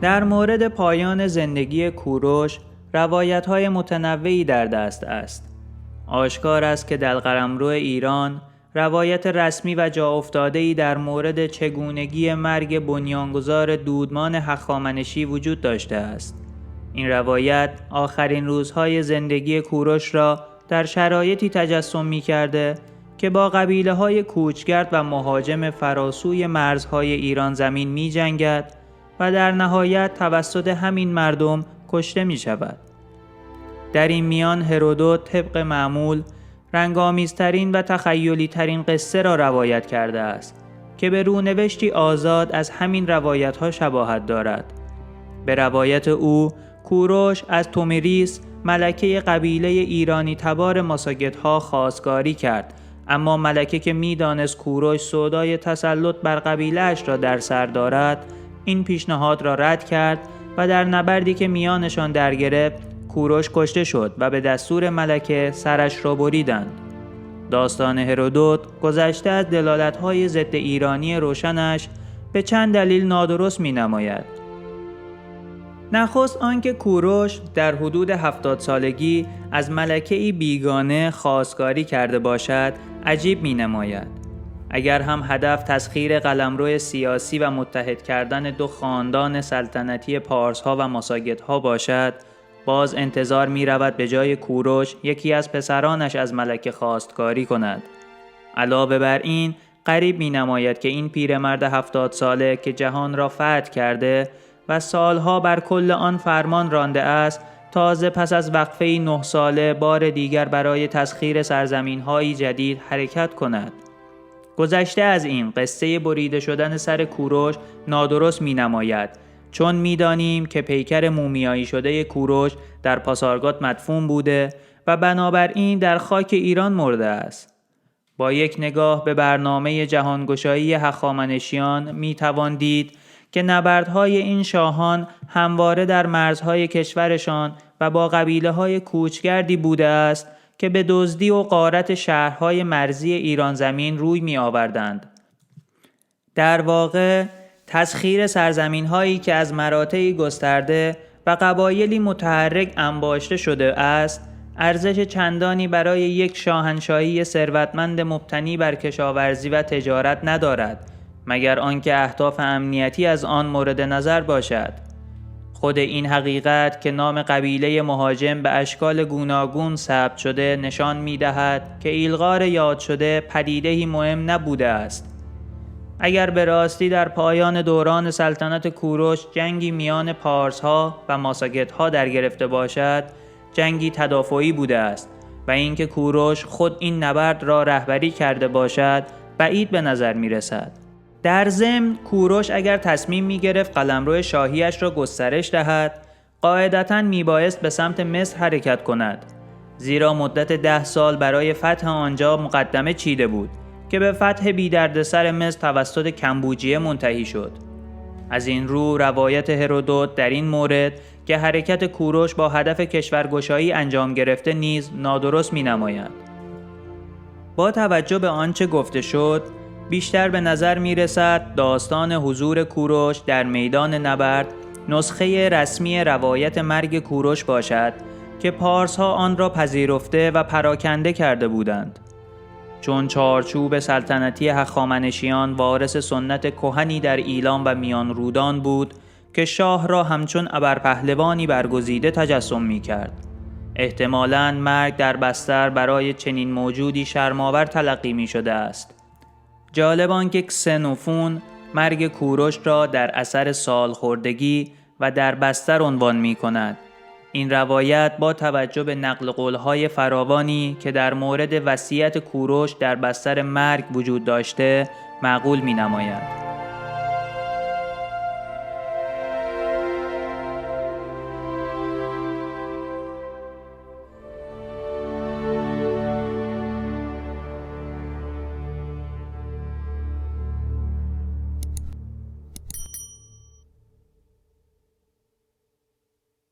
در مورد پایان زندگی کوروش روایت‌های متنوعی در دست است. آشکار است که در قلمرو ایران روایت رسمی و جا افتاده‌ای در مورد چگونگی مرگ بنیانگذار دودمان هخامنشی وجود داشته است. این روایت آخرین روزهای زندگی کوروش را در شرایطی تجسم می‌کرده که با قبیله‌های کوچگرد و مهاجم فراسوی مرزهای ایران زمین می‌جنگد و در نهایت توسط همین مردم کشته می‌شود. در این میان هرودوت طبق معمول رنگامیزترین و تخیلی ترین قصه را روایت کرده است که به رونوشتی آزاد از همین روایت‌ها شباهت دارد. به روایت او کوروش از تومیریس ملکه قبیله ایرانی تبار ماساگت‌ها خواستگاری کرد، اما ملکه که می‌دانست کوروش سودای تسلط بر قبیله‌اش را در سر دارد این پیشنهاد را رد کرد و در نبردی که میانشان در گرفت کوروش کشته شد و به دستور ملکه سرش را بریدند. داستان هرودوت گذشته از دلالت‌های ضد ایرانی روشنش به چند دلیل نادرست می‌نماید. نخست آنکه کوروش در حدود 70 سالگی از ملکه‌ای بیگانه خواستگاری کرده باشد عجیب می‌نماید. اگر هم هدف تسخیر قلمرو سیاسی و متحد کردن دو خاندان سلطنتی پارس‌ها و ماساگت‌ها باشد، باز انتظار می رود به جای کوروش یکی از پسرانش از ملکه خواستگاری کند. علاوه بر این غریب می نماید که این پیرمرد 70 ساله که جهان را فتح کرده و سالها بر کل آن فرمان رانده است، تازه پس از وقفه 9 ساله بار دیگر برای تسخیر سرزمین‌های جدید حرکت کند. گذشته از این قصه بریده شدن سر کوروش نادرست می نماید، چون می‌دانیم که پیکر مومیایی شده کوروش در پاسارگاد مدفون بوده و بنابراین در خاک ایران مرده است. با یک نگاه به برنامه جهانگشایی هخامنشیان می‌توان دید که نبردهای این شاهان همواره در مرزهای کشورشان و با قبیله‌های کوچگردی بوده است که به دزدی و غارت شهرهای مرزی ایران زمین روی می‌آوردند. در واقع تسخیر سرزمین‌هایی که از مراتعی گسترده و قبایلی متحرک انباشته شده است، ارزش چندانی برای یک شاهنشاهی ثروتمند مبتنی بر کشاورزی و تجارت ندارد، مگر آنکه اهداف امنیتی از آن مورد نظر باشد. خود این حقیقت که نام قبیله مهاجم به اشکال گوناگون ثبت شده نشان می‌دهد که ایلغار یاد شده پدیده‌ای مهم نبوده است. اگر به راستی در پایان دوران سلطنت کوروش جنگی میان پارس‌ها و ماساگت‌ها در گرفته باشد، جنگی تدافعی بوده است و اینکه کوروش خود این نبرد را رهبری کرده باشد بعید به نظر می‌رسد. در ضمن کوروش اگر تصمیم می‌گرفت قلمرو شاهیش را گسترش دهد، قاعدتاً میبایست به سمت مصر حرکت کند، زیرا مدت 10 سال برای فتح آنجا مقدمه چیده بود که به فتح بی دردسر مصر توسط کمبوجیه منتهی شد. از این رو روایت هرودوت در این مورد که حرکت کوروش با هدف کشورگشایی انجام گرفته نیز نادرست می نماید. با توجه به آنچه گفته شد، بیشتر به نظر می رسد داستان حضور کوروش در میدان نبرد نسخه رسمی روایت مرگ کوروش باشد که پارس‌ها آن را پذیرفته و پراکنده کرده بودند. چون چارچوب سلطنتی هخامنشیان وارث سنت کهنی در ایلام و میان رودان بود که شاه را همچون ابرپهلوانی برگزیده تجسم می کرد. احتمالاً مرگ در بستر برای چنین موجودی شرم‌آور تلقی می شده است. جالب آنکه کسنوفون مرگ کوروش را در اثر سالخوردگی و در بستر عنوان می کند. این روایت با توجه به نقل قول‌های فراوانی که در مورد وصیت کوروش در بستر مرگ وجود داشته معقول می‌نماید.